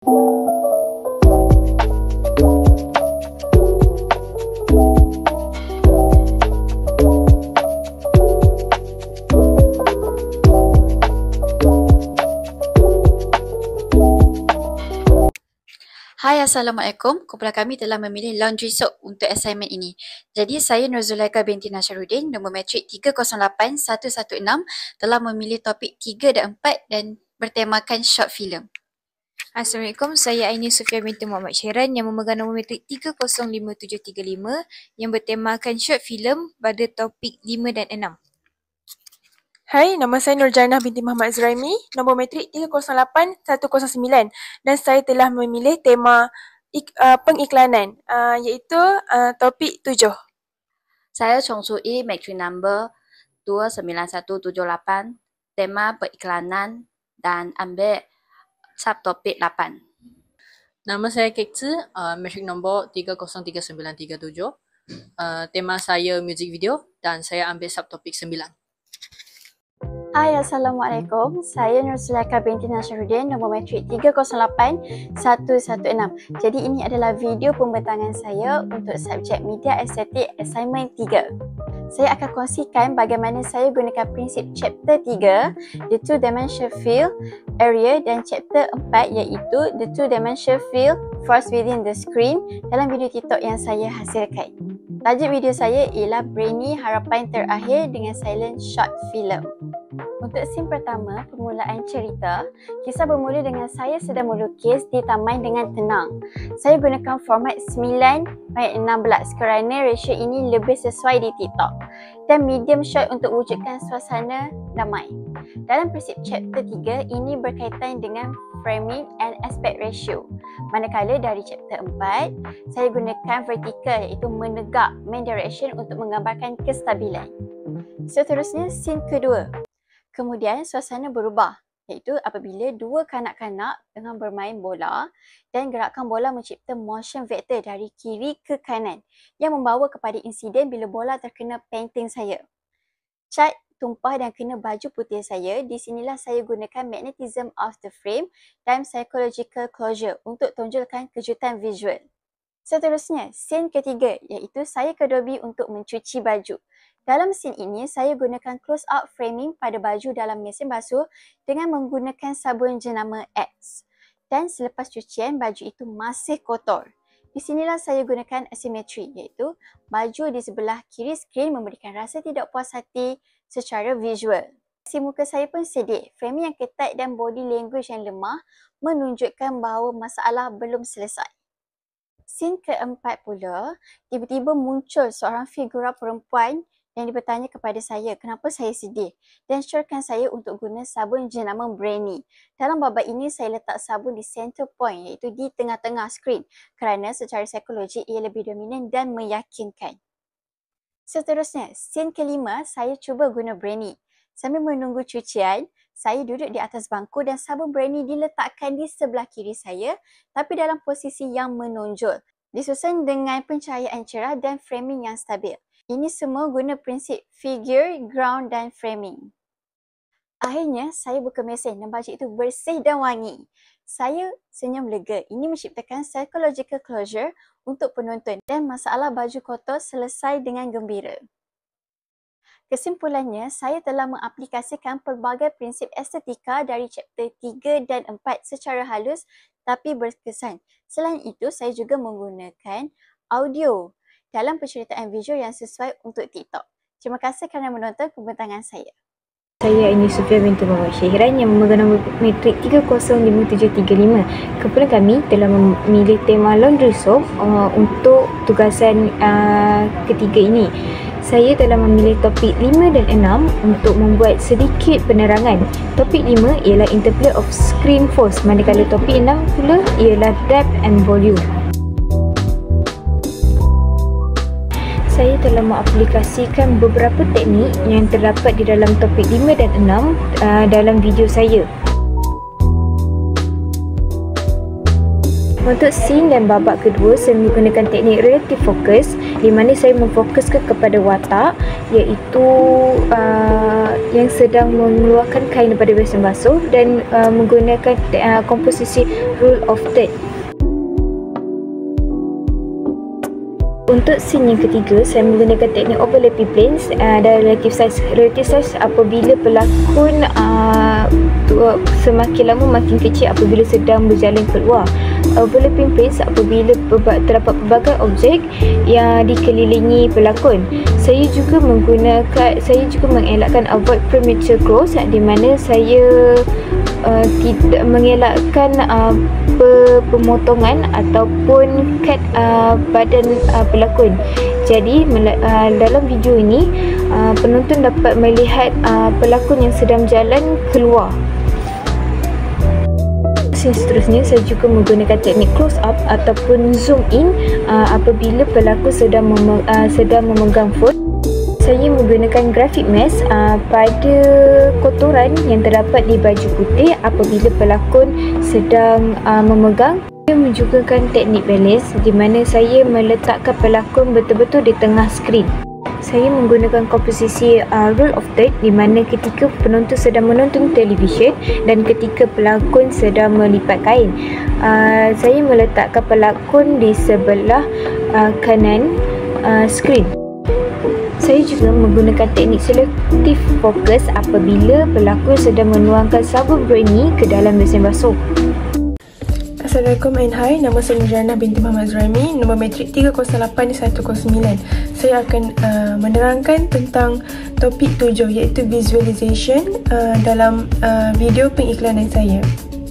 Hai, Assalamualaikum. Kumpulan kami telah memilih laundry soap untuk assignment ini. Jadi, saya Nur Zulaikha binti Nasruddin, nombor matrik 308116, telah memilih topik 3 dan 4 dan bertemakan short film. Assalamualaikum, saya Aini Sufia binti Muhammad Syairan yang memegang nombor matrik 305735 yang bertemakan short film pada topik 5 dan 6. Hai, nama saya Nurjanah binti Muhammad Zuraimi, nombor matrik 308109 dan saya telah memilih tema pengiklanan iaitu topik 7. Saya Chong Su Yi, matrik number 29178, tema periklanan dan ambil subtopik 8. Nama saya Kek Tzu, matrik nombor 303937. Tema saya music video dan saya ambil subtopik 9. Hai, Assalamualaikum. Saya Nur Zulaikha binti Nasruddin, nombor matrik 308116. Jadi ini adalah video pembentangan saya untuk subjek Media Estetik assignment 3. Saya akan kongsikan bagaimana saya gunakan prinsip chapter 3, the two-dimensional field area, dan chapter 4 iaitu the two-dimensional field force within the screen dalam video TikTok yang saya hasilkan. Tajuk video saya ialah Brainy Harapan Terakhir dengan silent short film. Untuk scene pertama, permulaan cerita, kisah bermula dengan saya sedang melukis di taman dengan tenang. Saya gunakan format 9:16 kerana ratio ini lebih sesuai di TikTok dan medium shot untuk wujudkan suasana damai. Dalam prinsip chapter 3, ini berkaitan dengan framing and aspect ratio. Manakala dari chapter 4, saya gunakan vertical iaitu menegak main direction untuk menggambarkan kestabilan. Seterusnya, scene kedua. Kemudian suasana berubah iaitu apabila dua kanak-kanak tengah bermain bola dan gerakan bola mencipta motion vector dari kiri ke kanan yang membawa kepada insiden bila bola terkena painting saya. Cat tumpah dan kena baju putih saya. Di sinilah saya gunakan magnetism of the frame dan psychological closure untuk tonjolkan kejutan visual. Seterusnya, scene ketiga iaitu saya ke Adobe untuk mencuci baju. Dalam scene ini, saya gunakan close-up framing pada baju dalam mesin basuh dengan menggunakan sabun jenama X. Dan selepas cucian, baju itu masih kotor. Di sinilah saya gunakan asimetri iaitu baju di sebelah kiri skrin memberikan rasa tidak puas hati secara visual. Si muka saya pun sedih. Framing yang ketat dan body language yang lemah menunjukkan bahawa masalah belum selesai. Scene keempat pula, tiba-tiba muncul seorang figura perempuan yang bertanya kepada saya kenapa saya sedih dan syorkan saya untuk guna sabun jenama Brainy. Dalam babak ini saya letak sabun di center point iaitu di tengah-tengah skrin kerana secara psikologi ia lebih dominan dan meyakinkan. Seterusnya, scene kelima saya cuba guna Brainy. Sambil menunggu cucian, saya duduk di atas bangku dan sabun Brainy diletakkan di sebelah kiri saya tapi dalam posisi yang menonjol. Disusun dengan pencahayaan cerah dan framing yang stabil. Ini semua guna prinsip figure, ground dan framing. Akhirnya, saya buka mesin dan baju itu bersih dan wangi. Saya senyum lega. Ini menciptakan psychological closure untuk penonton dan masalah baju kotor selesai dengan gembira. Kesimpulannya, saya telah mengaplikasikan pelbagai prinsip estetika dari chapter 3 dan 4 secara halus tapi berkesan. Selain itu, saya juga menggunakan audio dalam penceritaan visual yang sesuai untuk TikTok. Terima kasih kerana menonton pembentangan saya. Saya Aini Sufia binti Muhammad Syairan yang memegang nombor matrik 305735. Kumpulan kami telah memilih tema laundry soap untuk tugasan ketiga ini. Saya telah memilih topik 5 dan 6 untuk membuat sedikit penerangan. Topik 5 ialah interplay of screen force, manakala topik 6 pula ialah depth and volume. Saya telah mengaplikasikan beberapa teknik yang terdapat di dalam topik 5 dan 6 dalam video saya. Untuk scene dan babak kedua, saya menggunakan teknik relative focus di mana saya memfokuskan kepada watak, iaitu yang sedang mengeluarkan kain daripada besan basuh, dan menggunakan komposisi rule of third. Untuk scene yang ketiga, saya menggunakan teknik overlapping planes dan relative size. Relative size apabila pelakon semakin lama makin kecil apabila sedang berjalan keluar. Overlapping planes apabila terdapat pelbagai objek yang dikelilingi pelakon. Saya juga mengelakkan avoid premature close, di mana saya tidak mengelakkan pemotongan ataupun cut badan pelakon. Jadi dalam video ini penonton dapat melihat pelakon yang sedang jalan keluar. Seterusnya, saya juga menggunakan teknik close up ataupun zoom in apabila pelakon sedang memegang phone. Saya menggunakan graphic mask pada kotoran yang terdapat di baju putih apabila pelakon sedang memegang. Saya menggunakan teknik balance di mana saya meletakkan pelakon betul-betul di tengah skrin. Saya menggunakan komposisi rule of third di mana ketika penonton sedang menonton televisyen dan ketika pelakon sedang melipat kain. Saya meletakkan pelakon di sebelah kanan skrin. Saya juga menggunakan teknik selective focus apabila pelakon sedang menuangkan sabun brownie ke dalam besan basuh. Assalamualaikum and hi, nama saya Nurjana binti Muhammad Azraimi, nombor matrik 308109. Saya akan menerangkan tentang topik 7 iaitu visualization dalam video pengiklanan saya.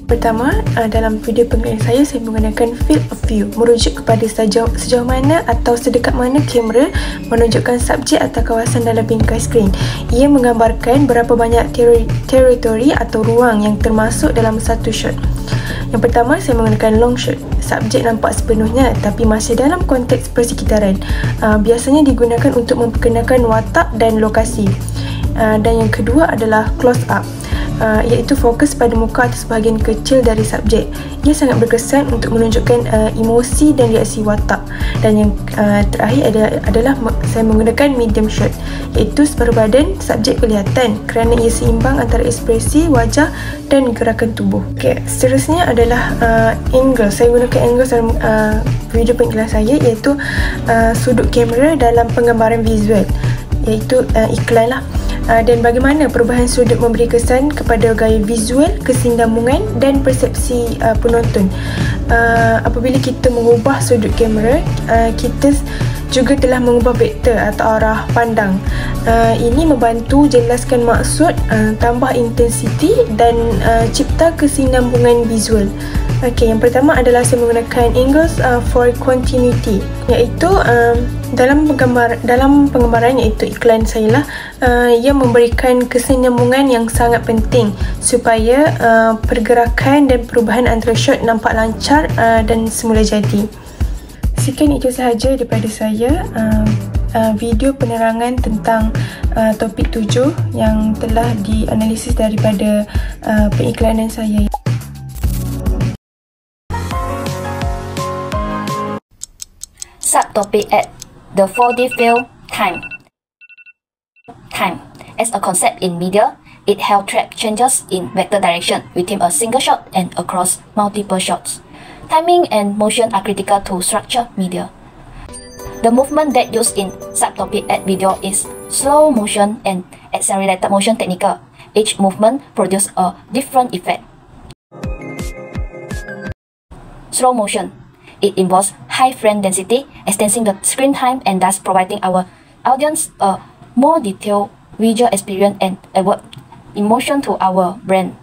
Pertama, dalam video pengiklanan saya menggunakan field of view, merujuk kepada sejauh mana atau sedekat mana kamera menunjukkan subjek atau kawasan dalam bingkai skrin. Ia menggambarkan berapa banyak teritori atau ruang yang termasuk dalam satu shot. Yang pertama, saya menggunakan long shot. Subjek nampak sepenuhnya tapi masih dalam konteks persekitaran. Biasanya digunakan untuk memperkenalkan watak dan lokasi. Dan yang kedua adalah close up, iaitu fokus pada muka atau sebahagian kecil dari subjek. Ia sangat berkesan untuk menunjukkan emosi dan reaksi watak. Dan yang terakhir adalah saya menggunakan medium shot, iaitu separuh badan subjek kelihatan kerana ia seimbang antara ekspresi wajah dan gerakan tubuh. Okay, seterusnya adalah angle. Saya gunakan angle dalam video pengiklanan saya, iaitu sudut kamera dalam penggambaran visual, iaitu iklan lah. Dan bagaimana perubahan sudut memberi kesan kepada gaya visual, kesinambungan dan persepsi penonton. Apabila kita mengubah sudut kamera, kita juga telah mengubah vektor atau arah pandang. Ini membantu jelaskan maksud, tambah intensiti dan cipta kesinambungan visual. Okey, yang pertama adalah saya menggunakan angles for continuity, iaitu dalam penggambaran iaitu iklan saya lah, ia memberikan kesinambungan yang sangat penting supaya pergerakan dan perubahan antara shot nampak lancar dan semula jadi. Sekian itu sahaja daripada saya, video penerangan tentang topik 7 yang telah dianalisis daripada pengiklanan saya. Subtopic at the 4D field time. As a concept in media, it helps track changes in vector direction within a single shot and across multiple shots. Timing and motion are critical to structure media. The movement that used in subtopic at video is slow motion and accelerated motion technique. Each movement produces a different effect. Slow motion. It involves high frame density, extending the screen time and thus providing our audience a more detailed visual experience and evoke emotion to our brain.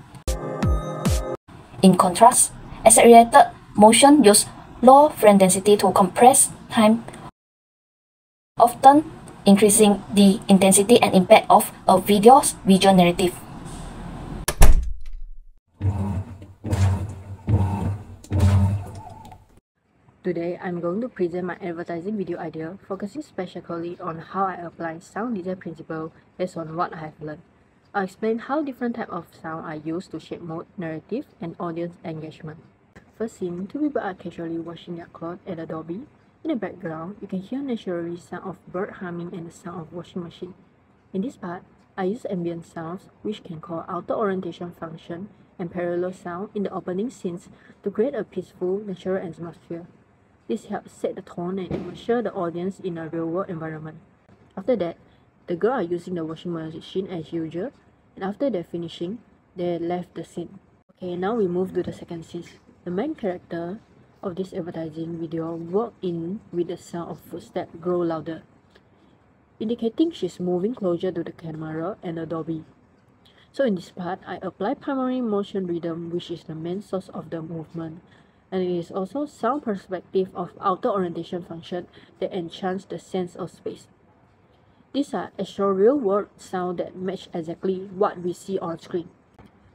In contrast, accelerated motion uses low frame density to compress time, often increasing the intensity and impact of a video's visual narrative. Today, I'm going to present my advertising video idea, focusing specifically on how I apply sound design principle based on what I have learned. I'll explain how different types of sound are used to shape mood, narrative, and audience engagement. first scene, two people are casually washing their clothes at a Adobe. In the background, you can hear naturally sound of bird humming and the sound of washing machine. In this part, I use ambient sounds, which can call auto orientation function, and parallel sound in the opening scenes to create a peaceful, natural atmosphere. This helps set the tone and immerse the audience in a real-world environment. After that, the girls are using the washing machine as usual, and after they're finishing, they left the scene. Okay, now we move to the second scene. The main character of this advertising video walk in with the sound of footsteps grow louder, indicating she's moving closer to the camera and Adobe. So in this part, I apply primary motion rhythm, which is the main source of the movement, and it is also sound perspective of auto orientation function that enhance the sense of space. These are actual real-world sounds that match exactly what we see on screen.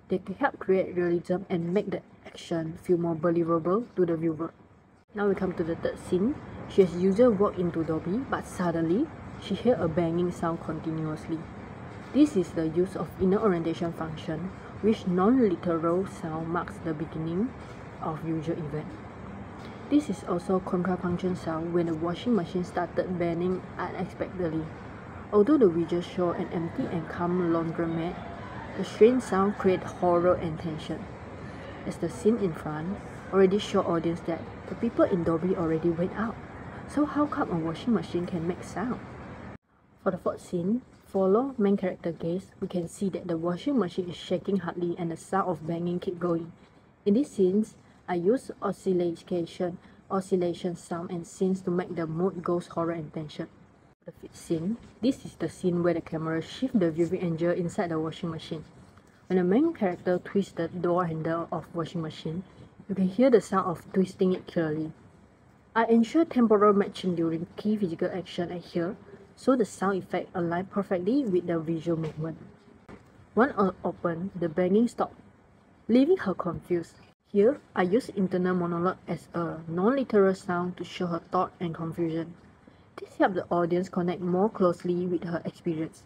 They can help create realism and make the action feel more believable to the viewer. Now we come to the third scene. She as usual walk into Adobe, but suddenly she hears a banging sound continuously. This is the use of inner orientation function, which non-literal sound marks the beginning of usual event. This is also contrapunction sound when the washing machine started banging unexpectedly. Although the visual show an empty and calm laundromat, the strange sound creates horror and tension, as the scene in front already showed audience that the people in Adobe already went out. So how come a washing machine can make sound? For the fourth scene, follow main character gaze, we can see that the washing machine is shaking hardly and the sound of banging keep going. In these scenes, I use oscillation sound and scenes to make the mood goes horror and tension. The fifth scene, this is the scene where the camera shifts the viewing angle inside the washing machine. When the main character twists the door handle of washing machine, you can hear the sound of twisting it clearly. I ensure temporal matching during key physical action and here, so the sound effect align perfectly with the visual movement. Once open, the banging stops, leaving her confused. Here, I use internal monologue as a non-literal sound to show her thought and confusion. This helps the audience connect more closely with her experience.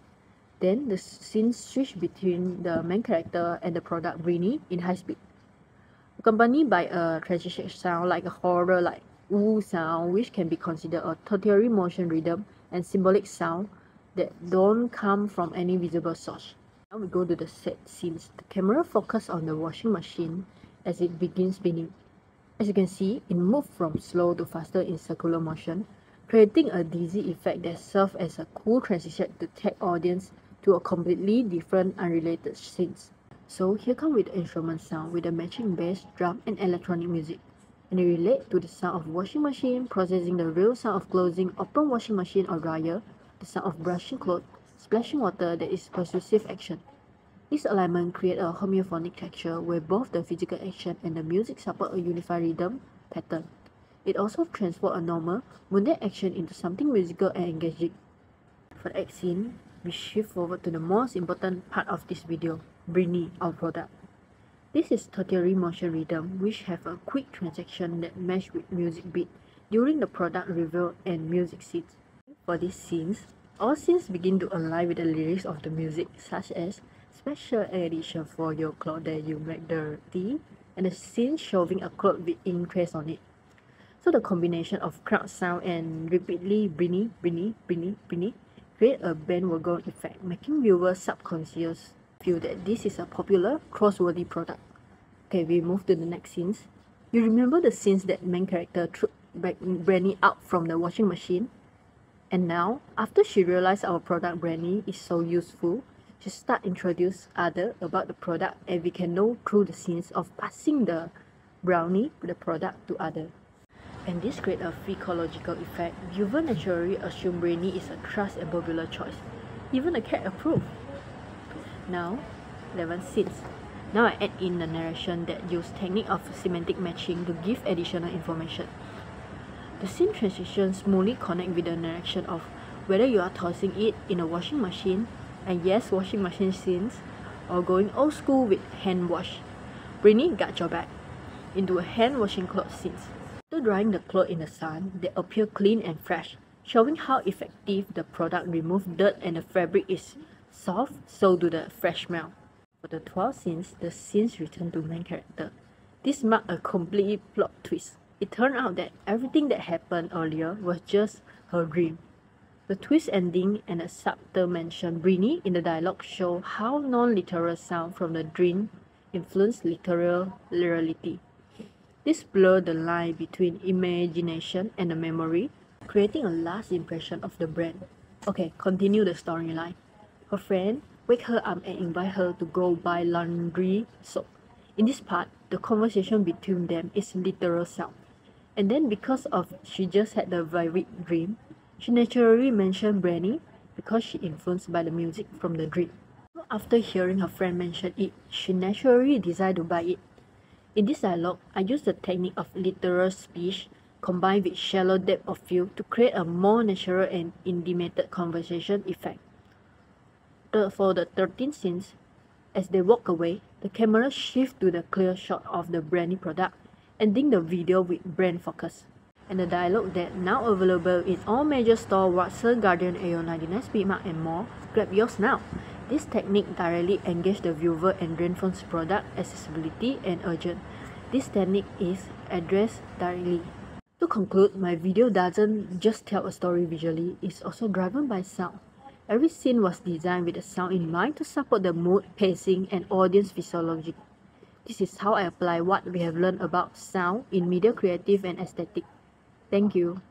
Then, the scene switch between the main character and the product Brini in high speed, accompanied by a tragic sound like a horror like woo sound, which can be considered a tertiary motion rhythm and symbolic sound that don't come from any visible source. Now we go to the set scenes. The camera focuses on the washing machine as it begins spinning. As you can see, it moves from slow to faster in circular motion, creating a dizzy effect that serves as a cool transition to take audience to a completely different unrelated scenes. So here come with the instrument sound with the matching bass, drum and electronic music. And they relate to the sound of washing machine, processing the real sound of closing open washing machine or dryer, the sound of brushing clothes, splashing water that is persuasive action. This alignment creates a homophonic texture where both the physical action and the music support a unified rhythm pattern. It also transforms a normal, mundane action into something musical and engaging. For the next scene, we shift forward to the most important part of this video, Brini, our product. This is tertiary motion rhythm, which have a quick transition that match with music beat during the product reveal and music scenes. For these scenes, all scenes begin to align with the lyrics of the music, such as special edition for your clothes that you make dirty, and a scene showing a cloth with ink trace on it. So the combination of crowd sound and repeatedly Brini, Brini, Brini, Brini create a bandwagon effect, making viewers subconscious feel that this is a popular, cross-worthy product. Okay, we move to the next scenes. You remember the scenes that main character took Brandy out from the washing machine? And now, after she realized our product Brandy is so useful, she start introduce other about the product and we can know through the scenes of passing the brownie, the product to other. And this creates a psychological effect. Viewer naturally assume Brandy is a trust and popular choice. Even the cat approve. Now, 11 scenes. Now I add in the narration that use technique of semantic matching to give additional information. The scene transitions smoothly connect with the narration of whether you are tossing it in a washing machine, and yes, washing machine scenes, or going old school with hand wash. Brini got your back into a hand washing clothes scenes. After drying the clothes in the sun, they appear clean and fresh, showing how effective the product removes dirt and the fabric is soft, so do the fresh smell. For the 12 scenes, the scenes return to main character. This marked a complete plot twist. It turned out that everything that happened earlier was just her dream. The twist ending and a subtle mention Brini in the dialogue show how non-literal sound from the dream influenced literal reality. This blurred the line between imagination and the memory, creating a last impression of the brand. Okay, continue the storyline. Her friend wake her up and invite her to go buy laundry soap. In this part, the conversation between them is literal sound. And then because of she just had the vivid dream, she naturally mentioned Brini because she influenced by the music from the dream. After hearing her friend mention it, she naturally decided to buy it. In this dialogue, I used the technique of literal speech combined with shallow depth of field to create a more natural and intimate conversation effect. For the 13 scenes, as they walk away, the camera shifts to the clear shot of the Brini product, ending the video with brand focus. And the dialogue that now available in all major stores, Watson, Guardian, AO 99, Speedmark and more. Grab yours now. This technique directly engages the viewer and reinforces product accessibility and urgent. This technique is addressed directly. To conclude, my video doesn't just tell a story visually, it's also driven by sound. Every scene was designed with the sound in mind to support the mood, pacing, and audience physiology. This is how I apply what we have learned about sound in media creative and aesthetic. Thank you.